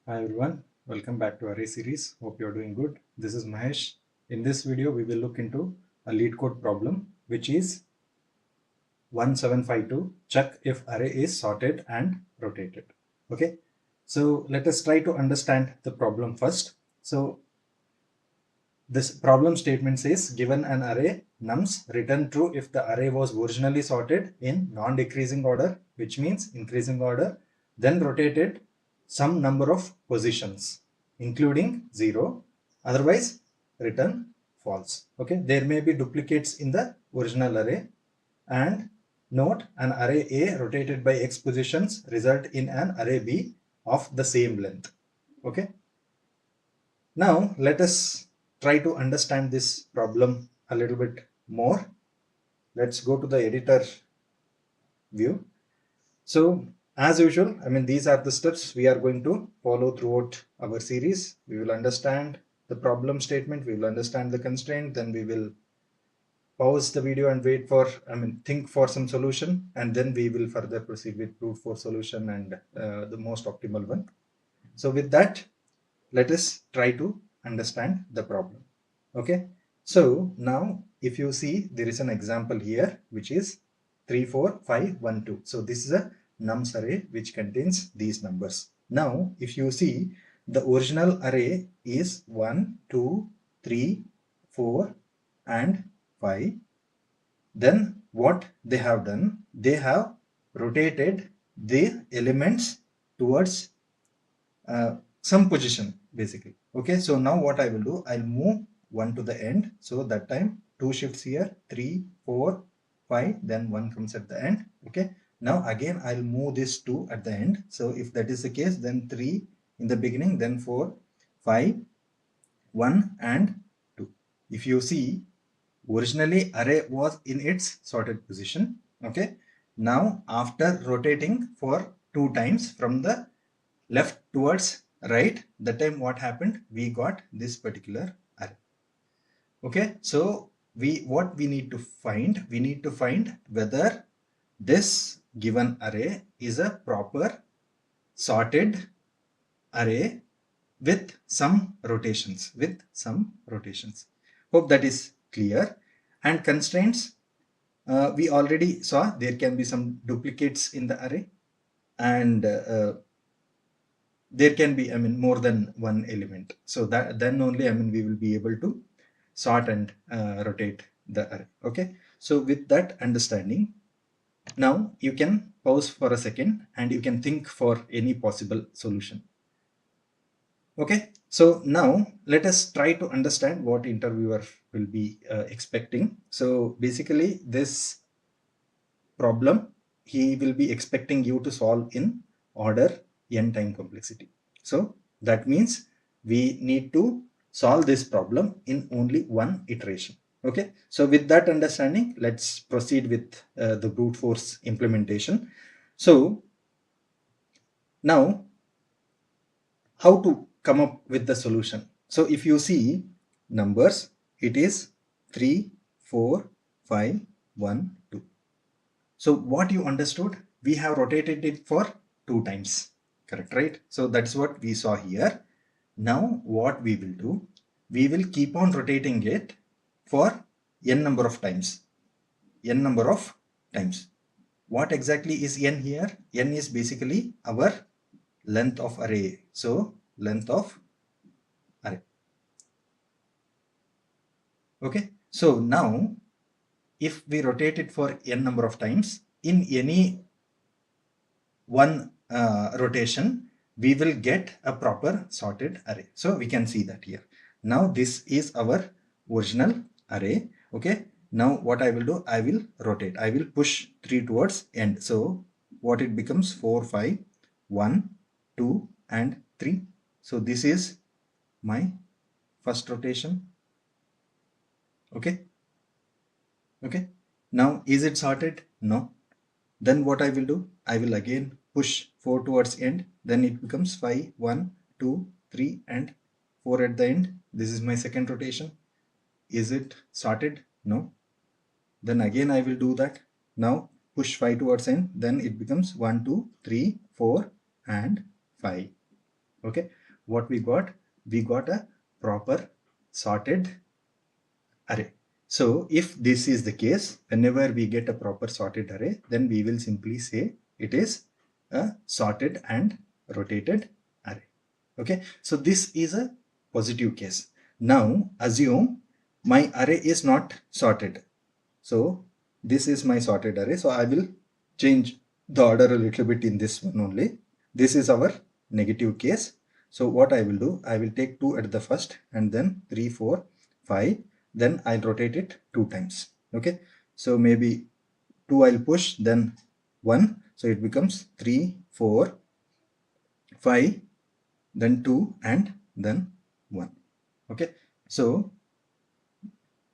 Hi everyone, welcome back to Array series. Hope you're doing good. This is Mahesh. In this video, we will look into a Leetcode problem, which is 1752. Check if array is sorted and rotated. Okay, so let us try to understand the problem first. So this problem statement says given an array nums, return true if the array was originally sorted in non-decreasing order, which means increasing order, then rotated some number of positions including 0, otherwise return false. Okay, there may be duplicates in the original array, and note, an array A rotated by x positions result in an array B of the same length. Okay, now let us try to understand this problem a little bit more. Let's go to the editor view. So as usual, these are the steps we are going to follow throughout our series. We will understand the problem statement, we will understand the constraint, then we will pause the video and wait for, think for some solution, and then we will further proceed with brute force solution and the most optimal one. So with that, let us try to understand the problem. Okay, so now if you see, there is an example here which is 3 4 5 1 2. So this is a nums array which contains these numbers. Now if you see, the original array is 1 2 3 4 and 5. Then what they have done, they have rotated the elements towards some position basically. Okay, so now what I will do, I'll move 1 to the end. So that time 2 shifts here, 3 4 5, then 1 comes at the end. Okay, now again I'll move this 2 at the end. So if that is the case, then 3 in the beginning, then 4 5 1 and 2. If you see, originally array was in its sorted position. Okay, now after rotating for 2 times from the left towards right, that time what happened, we got this particular array. Okay, so what we need to find, whether this given array is a proper sorted array with some rotations, hope that is clear. And constraints, we already saw there can be some duplicates in the array, and there can be more than one element. So that then only we will be able to sort and rotate the array. Okay, so with that understanding, now you can pause for a second and you can think for any possible solution. Okay, so now let us try to understand what interviewer will be expecting. So basically this problem, he will be expecting you to solve in order n time complexity. So that means we need to solve this problem in only one iteration. Okay, so with that understanding, let's proceed with the brute force implementation. So now how to come up with the solution? So if you see numbers, it is 3 4 5 1 2. So what you understood, we have rotated it for 2 times, correct, right? So that's what we saw here. Now what we will do, we will keep on rotating it for n number of times. What exactly is n here? N is basically our length of array. So length of array. Okay, so now if we rotate it for n number of times, in any one rotation, we will get a proper sorted array. So we can see that here. Now this is our original array. Okay, now what I will do, I will rotate, I will push 3 towards end. So what it becomes, 4 5 1 2 and 3. So this is my first rotation. Okay, now is it sorted? No. Then what I will do, I will again push 4 towards end, then it becomes 5 1 2 3 and 4 at the end. This is my second rotation. Is it sorted? No. Then again I will do that. Now push 5 towards end, then it becomes 1 2 3 4 and 5. Okay, what we got? We got a proper sorted array. So if this is the case, whenever we get a proper sorted array, then we will simply say it is a sorted and rotated array. Okay, so this is a positive case. Now assume my array is not sorted. So this is my sorted array. So I will change the order a little bit in this one only. This is our negative case. So what I will do, I will take 2 at the first and then 3, 4, 5. Then I'll rotate it 2 times. Okay. So maybe 2 I'll push, then 1. So it becomes 3, 4, 5, then 2 and then 1. Okay. So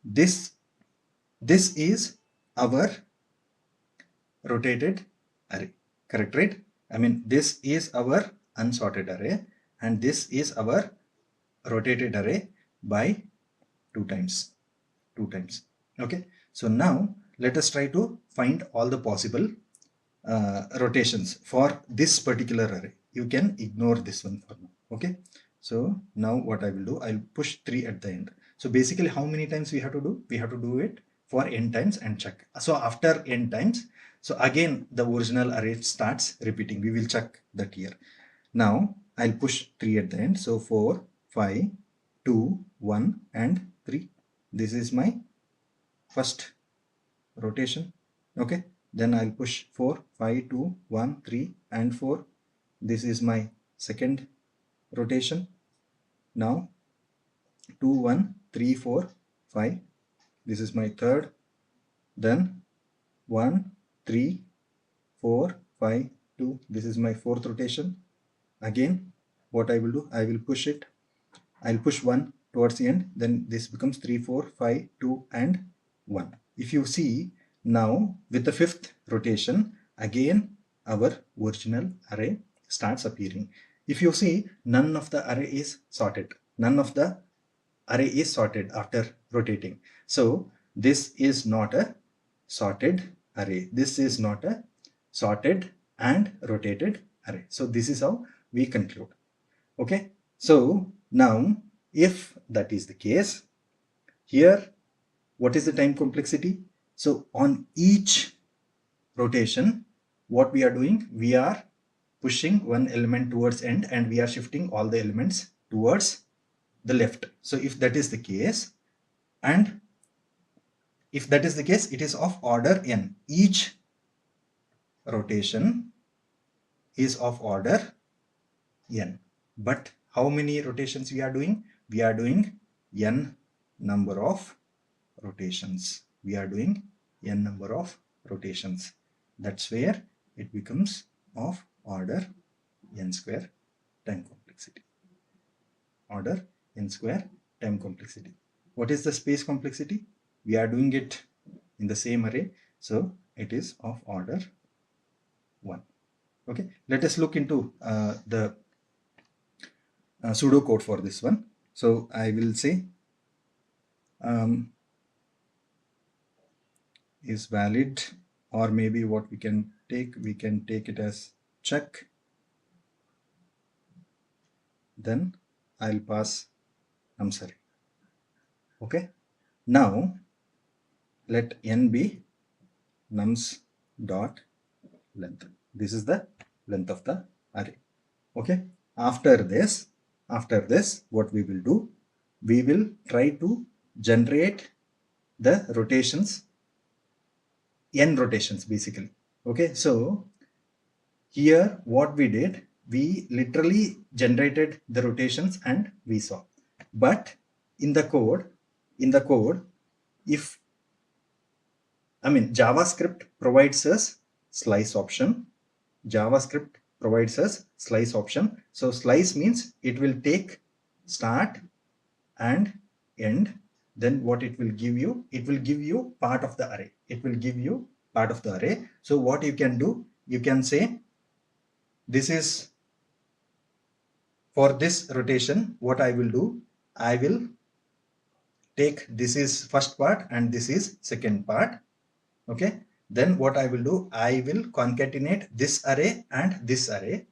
this is our rotated array, correct, right? I mean, this is our unsorted array and this is our rotated array by 2 times. Okay, so now let us try to find all the possible rotations for this particular array. You can ignore this one for now. Okay, so now what I will do, I'll push 3 at the end. So basically how many times we have to do? We have to do it for n times and check. So after n times, so again the original array starts repeating. We will check that here. Now I'll push 3 at the end. So 4, 5, 2, 1 and 3. This is my first rotation. Okay, then I'll push 4, 5, 2, 1, 3 and 4. This is my second rotation. Now 2, 1, 3, 4, 5. This is my third. Then 1, 3, 4, 5, 2. This is my fourth rotation. Again, what I will do, I will push it. I'll push 1 towards the end. Then this becomes 3, 4, 5, 2 and 1. If you see now with the fifth rotation, again our original array starts appearing. If you see, none of the array is sorted. None of the array is sorted after rotating. So this is not a sorted array. This is not a sorted and rotated array. So this is how we conclude. Okay. So now if that is the case, here what is the time complexity? So on each rotation, what we are doing, we are pushing one element towards end and we are shifting all the elements towards the left. So if that is the case, and if that is the case, it is of order n. Each rotation is of order n. But how many rotations we are doing? We are doing n number of rotations. We are doing n number of rotations. That's where it becomes of order n square time complexity. Order n square time complexity. What is the space complexity? We are doing it in the same array, so it is of order 1. Okay, let us look into the pseudo code for this one. So I will say is valid, or maybe what we can take it as check. Then I'll pass nums array. Okay, now let n be nums dot length. This is the length of the array. Okay, after this what we will do, we will try to generate the rotations, n rotations basically. Okay, so here what we did, we literally generated the rotations and we saw. But in the code, if JavaScript provides us slice option. JavaScript provides us slice option. So slice means it will take start and end. Then what it will give you? It will give you part of the array. It will give you part of the array. So what you can do, you can say this is for this rotation. What I will do, I will take this is first part and this is second part. Okay, then what I will do, I will concatenate this array and this array.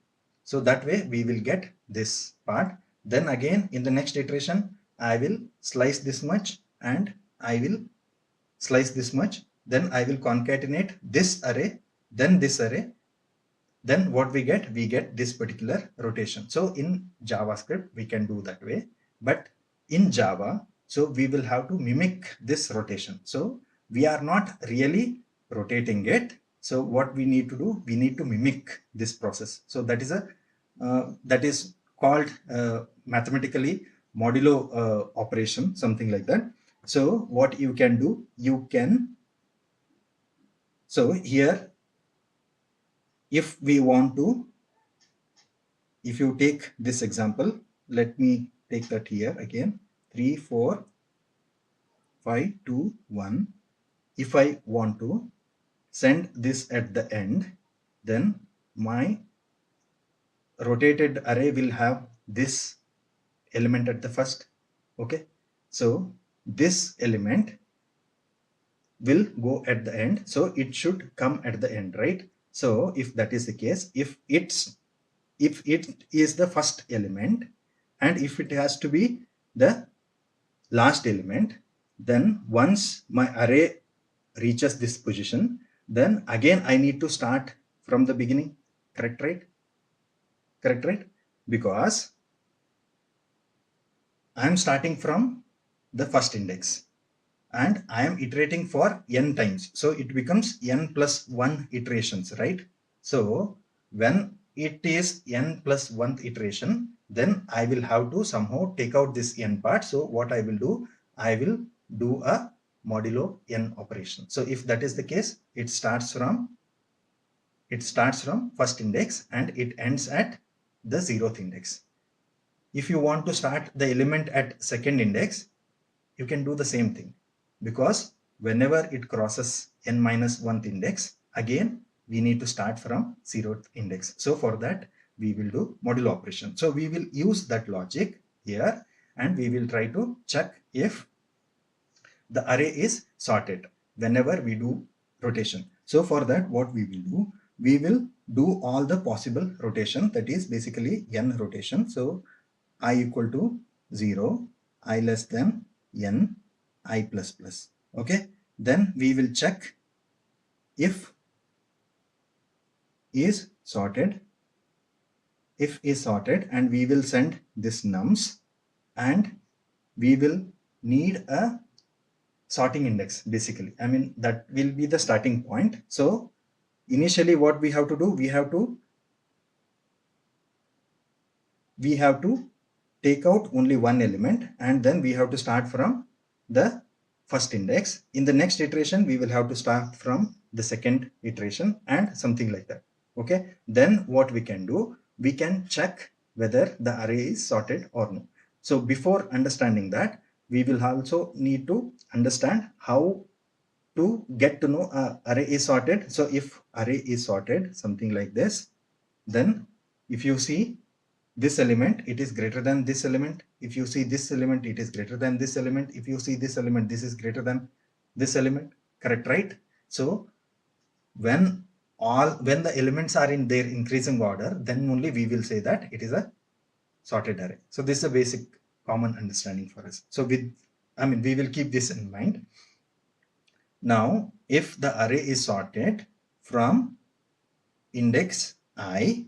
So that way we will get this part. Then again in the next iteration, I will slice this much and I will slice this much. Then I will concatenate this array, then this array. Then what we get this particular rotation. So in JavaScript, we can do that way. But in Java, so we will have to mimic this rotation. So we are not really rotating it. So what we need to do, we need to mimic this process. So that is called mathematically modulo operation, something like that. So what you can do, so here, if you take this example, let me take that here again, 3, 4, 5, 2, 1. If I want to send this at the end, then my rotated array will have this element at the first. Okay, so this element will go at the end, so it should come at the end, right? So if that is the case, if it is the first element and if it has to be the last element, then once my array reaches this position, then again I need to start from the beginning. Correct, right? Because I am starting from the first index and I am iterating for n times, so it becomes n plus 1 iterations, right? So when it is n plus 1 iteration, then I will have to somehow take out this n part. So what I will do, I will do a modulo n operation. So if that is the case, it starts from first index and it ends at the 0th index. If you want to start the element at second index, you can do the same thing, because whenever it crosses n minus 1th index, again we need to start from 0th index. So for that we will do modulo operation. So we will use that logic here and we will try to check if the array is sorted whenever we do rotation. So for that, what we will do, we will do all the possible rotation, that is basically n rotation. So I equal to 0, I less than n, I plus plus. Okay, then we will check if is sorted, and we will send this nums and we will need a sorting index. Basically, I mean, that will be the starting point. So initially what we have to do, we have to take out only one element and then we have to start from the first index. In the next iteration we will have to start from the second iteration and something like that. Okay, then what we can do, we can check whether the array is sorted or no. So before understanding that, we will also need to understand how to get to know array is sorted. So if array is sorted something like this, then if you see this element, it is greater than this element. If you see this element, it is greater than this element. If you see this element, this is greater than this element. Correct, right? So when the elements are in their increasing order, then only we will say that it is a sorted array. So this is a basic common understanding for us. So we will keep this in mind. Now, if the array is sorted from index I,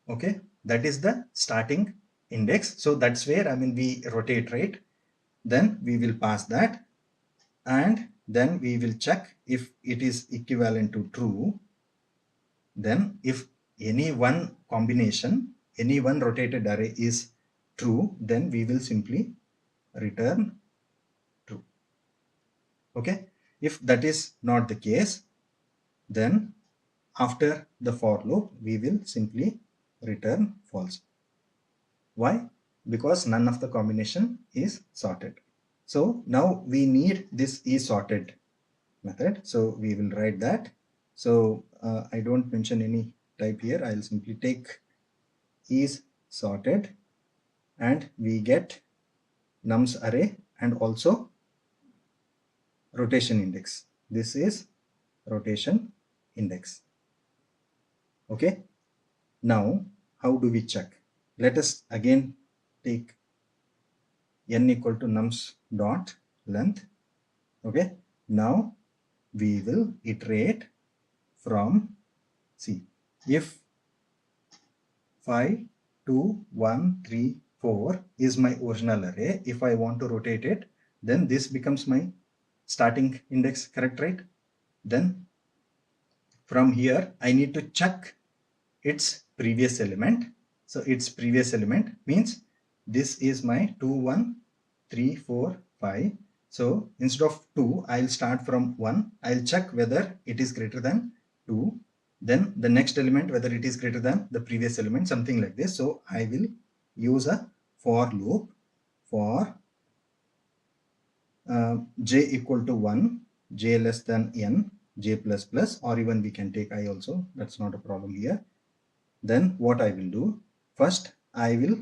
okay, that is the starting index. So that's where we rotate, right? Then we will pass that and then we will check if it is equivalent to true. Then if any one combination, any one rotated array is true, then we will simply return true. Okay, if that is not the case, then after the for loop we will simply return false. Why? Because none of the combination is sorted. So now we need this is sorted method. So we will write that. So I don't mention any type here. I'll simply take is sorted and we get nums array and also rotation index. This is rotation index. Okay. Now how do we check? Let us again take n equal to nums dot length. Okay, now we will iterate from, see, if 5, 2, 1, 3, 4 is my original array. If I want to rotate it, then this becomes my starting index, correct, right? Then from here, I need to check its previous element. So its previous element means this is my 2, 1, 3, 4, 5. So instead of 2, I'll start from 1. I'll check whether it is greater than 2. Then the next element, whether it is greater than the previous element, something like this. So I will use a for loop for j equal to 1, j less than n, j plus plus, or even we can take I also. That's not a problem here. Then what I will do, first I will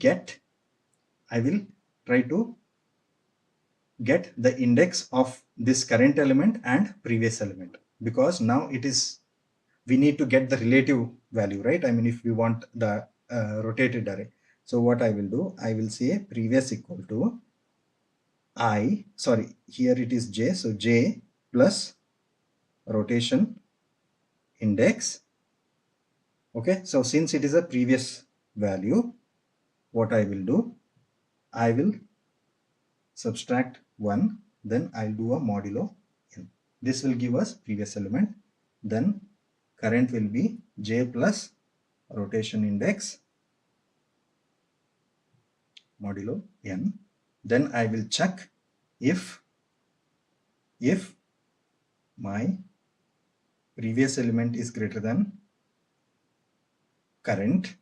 try to get the index of this current element and previous element, because now we need to get the relative value, right? I mean, if we want the rotated array. So what I will do, I will say previous equal to here it is j, so j plus rotation index. Okay, so since it is a previous value, what I will do, I will subtract 1, then I'll do a modulo n. This will give us previous element. Then current will be j plus rotation index modulo n. Then I will check if my previous element is greater than current,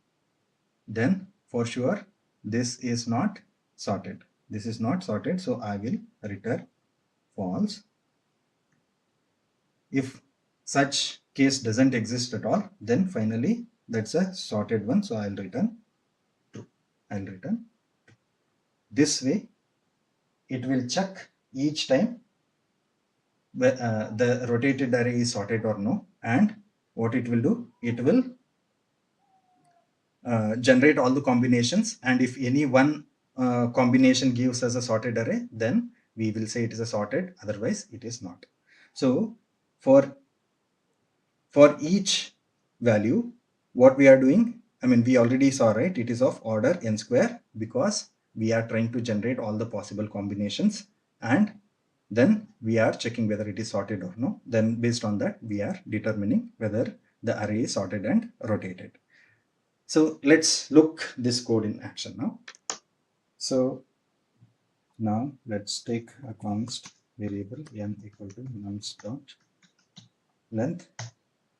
then for sure this is not sorted. This is not sorted, so I will return false. If such case doesn't exist at all, then finally that's a sorted one, so I'll return true. I'll return true. This way it will check each time the rotated array is sorted or no, and what it will do, it will generate all the combinations, and if any one combination gives us a sorted array, then we will say it is a sorted, otherwise it is not. So for each value, what we are doing, I mean, we already saw, right, it is of order n square, because we are trying to generate all the possible combinations, and then we are checking whether it is sorted or no. Then based on that, we are determining whether the array is sorted and rotated. So let's look this code in action now. So now let's take a const variable n equal to nums dot length.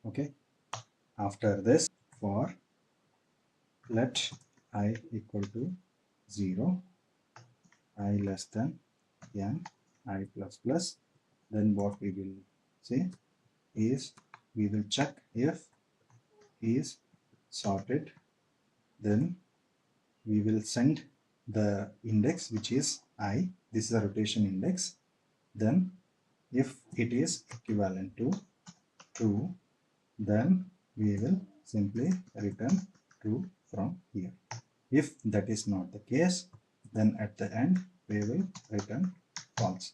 Okay. After this, for let I equal to 0, I less than n, I plus plus. Then what we will say is we will check if is sorted. Then we will send the index, which is I. This is a rotation index. Then if it is equivalent to true, then we will simply return true from here. If that is not the case, then at the end we will return false.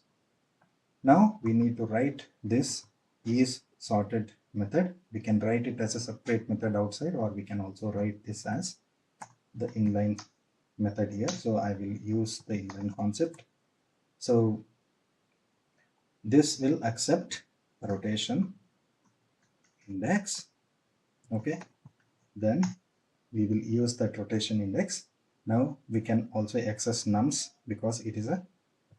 Now we need to write this is sorted method. We can write it as a separate method outside, or we can also write this as the inline method here. So I will use the inline concept. So this will accept rotation index. Okay, then we will use that rotation index. Now we can also access nums, because it is a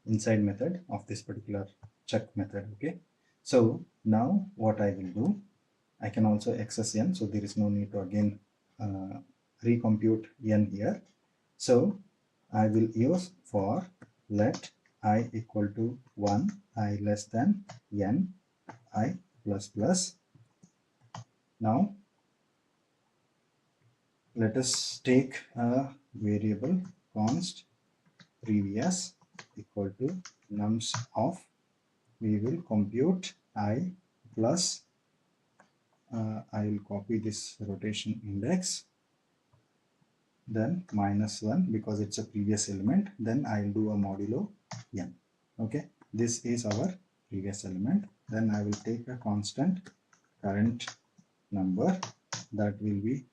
inside method of this particular check method. Okay, so now what I will do, I can also access n, so there is no need to again recompute n here. So I will use for let I equal to 1, I less than n, I plus plus. Now let us take a variable const previous equal to nums of, we will compute I plus I will copy this rotation index then -1 because it's a previous element, then I'll do a modulo n. Okay, this is our previous element. Then I will take a constant current number that will be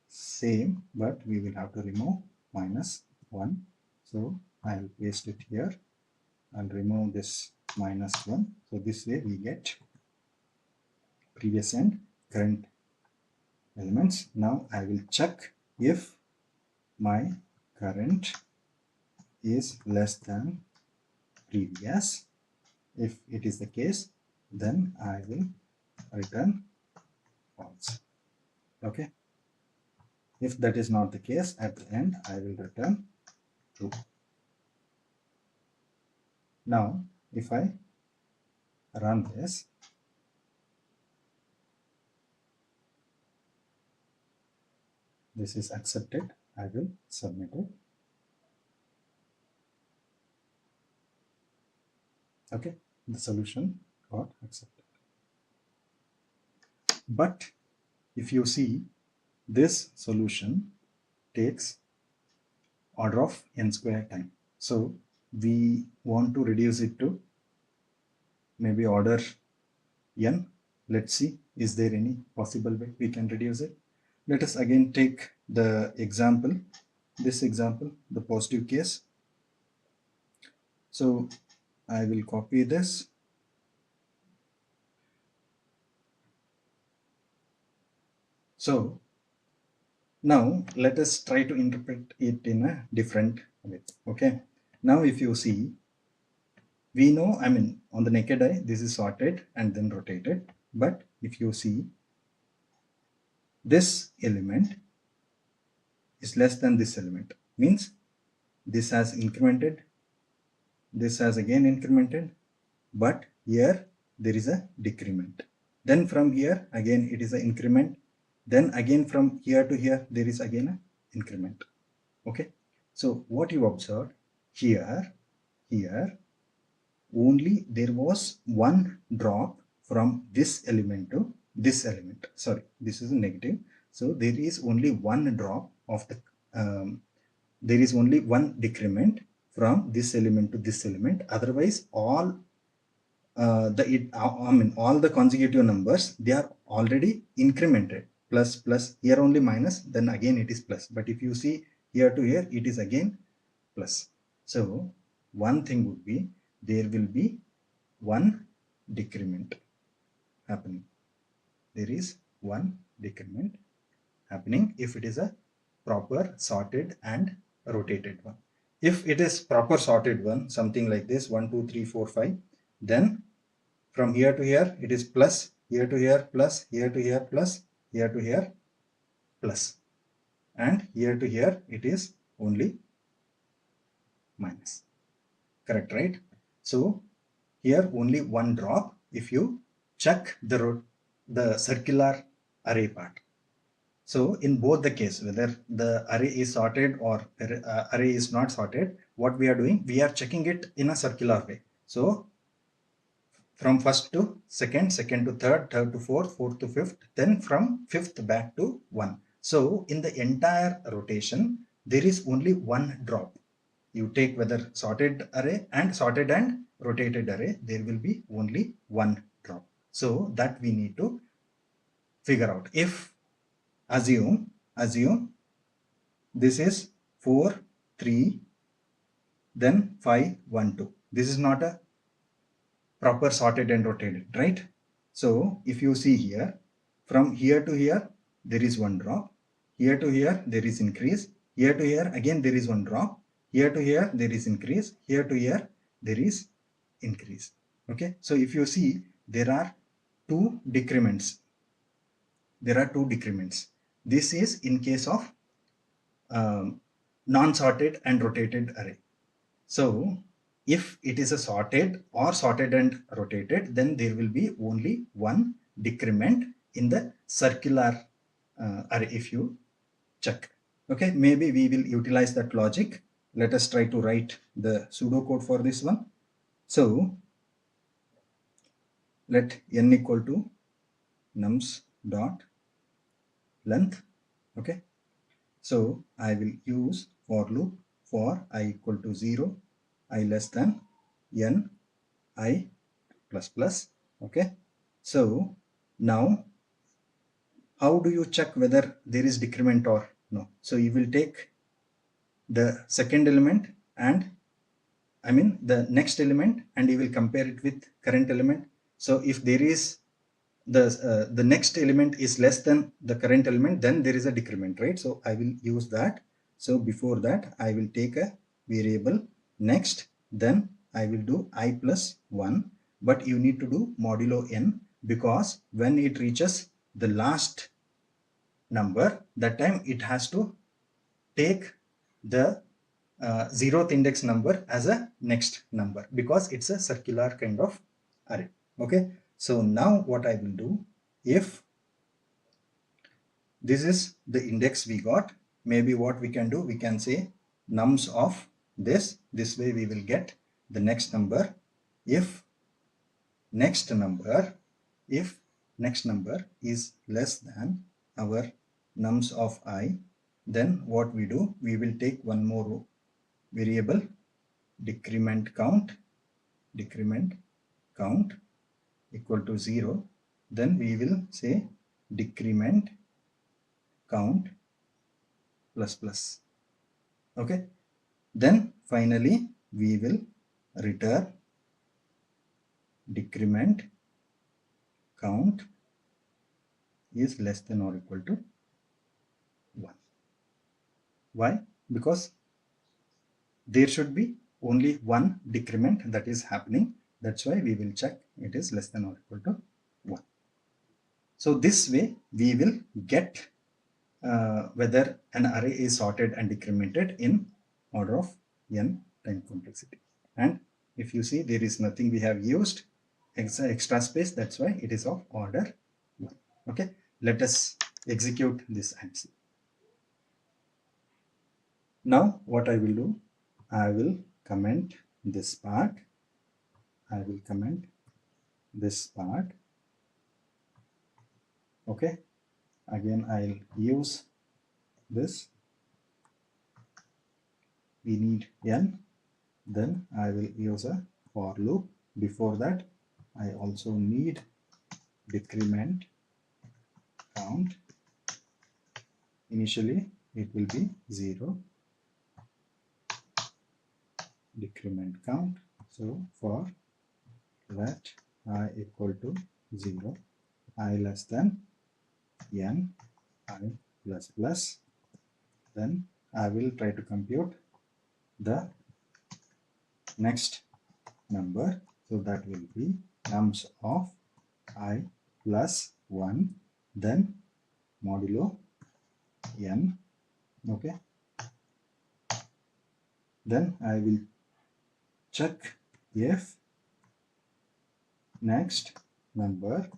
same, but we will have to remove -1. So I'll paste it here. I'll remove this -1. So this way we get previous and current elements. Now I will check if my current is less than previous. If it is the case, then I will return false. Okay. If that is not the case, at the end I will return true. Now if I run this, this is accepted. I will submit it. Okay, the solution got accepted. But if you see, this solution takes order of n square time. So we want to reduce it to maybe order n. Let's see, is there any possible way we can reduce it? Let us again take the example, this example, the positive case. So I will copy this. So now let us try to interpret it in a different way. Okay, now if you see, we know, I mean, on the naked eye, this is sorted and then rotated. But if you see, this element is less than this element, means this has incremented, this has again incremented, but here there is a decrement. Then from here again it is an increment. Then again from here to here there is again an increment. Okay, so what you observed here, only there was one drop from this element to this element. Sorry, this is a negative. So there is only one drop of the there is only one decrement from this element to this element. Otherwise all all the consecutive numbers, they are already incremented. Plus plus, here only minus, then again it is plus. But if you see here to here, it is again plus. So one thing would be, there will be one decrement happening. There is one decrement happening if it is a proper sorted and rotated one. If it is proper sorted one, something like this, 1 2 3 4 5, then from here to here it is plus, here to here plus, here to here plus, here to here plus, and here to here it is only minus. Correct, right? So here only one drop if you check the circular array part. So in both the case, whether the array is sorted or array is not sorted, what we are doing, we are checking it in a circular way. So from first to second, second to third, third to fourth, fourth to fifth, then from fifth back to 1. So in the entire rotation, there is only one drop. You take whether sorted array and rotated array, there will be only one drop. So that we need to figure out. If assume this is 4 3 then 5 1 2, this is not a proper sorted and rotated, right? So if you see here, from here to here there is one drop, here to here there is increase, here to here again there is one drop, here to here there is increase, here to here there is increase. Okay, so if you see, there are two decrements. This is in case of non-sorted and rotated array. So if it is a sorted or sorted and rotated, then there will be only one decrement in the circular array if you check. Okay, maybe we will utilize that logic. Let us try to write the pseudocode for this one. So let n equal to nums dot length. Okay, So I will use for loop for I equal to 0, I less than n, I plus plus. Okay. So now how do you check whether there is decrement or no? So you will take the second element and the next element, and you will compare it with current element. So if there is the next element is less than the current element, then there is a decrement, right? So I will use that. So before that I will take a variable next, then I will do I plus 1, but you need to do modulo n, because when it reaches the last number, that time it has to take the 0th index number as a next number, because it's a circular kind of array. Okay, so now what I will do, if this is the index we got, maybe what we can do, we can say nums of this way we will get the next number. If next number is less than our nums of I, then what we do, we will take one more variable, decrement count equal to 0. Then we will say decrement count plus plus. Okay, then finally we will return decrement count is less than or equal to 1. Why? Because there should be only one decrement that is happening. That's why we will check it is less than or equal to 1. So this way we will get whether an array is sorted and decremented in order of n time complexity. And if you see, there is nothing we have used extra space, that's why it is of order 1. Okay, let us execute this and see. Now what I will do, I will comment this part, okay. Again I'll use this, we need n, then I will use a for loop. Before that I also need decrement count. Initially it will be 0, decrement count. So for let I equal to 0, I less than n, I plus plus, then I will try to compute the next number. So that will be nums of I plus 1, then modulo n. Okay, then I will check if next number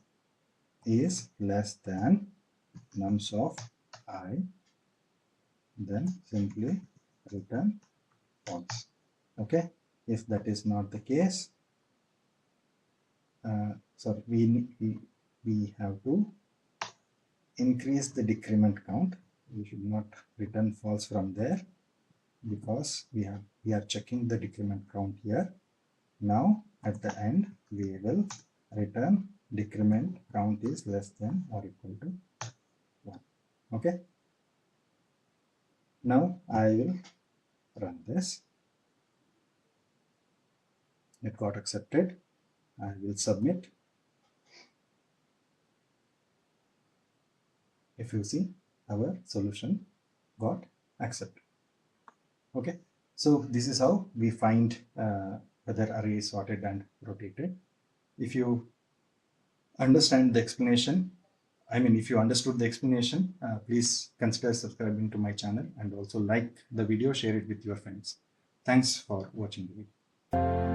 is less than nums of I, then simply return false. Okay, if that is not the case, so we have to increase the decrement count. We should not return false from there, because we are checking the decrement count here. Now at the end we will return decrement count is less than or equal to 1. Okay, now I will run this. It got accepted. I will submit. If you see, our solution got accepted. Okay, so this is how we find whether array is sorted and rotated. If you understand the explanation, if you understood the explanation, please consider subscribing to my channel, and also like the video, share it with your friends. Thanks for watching the video.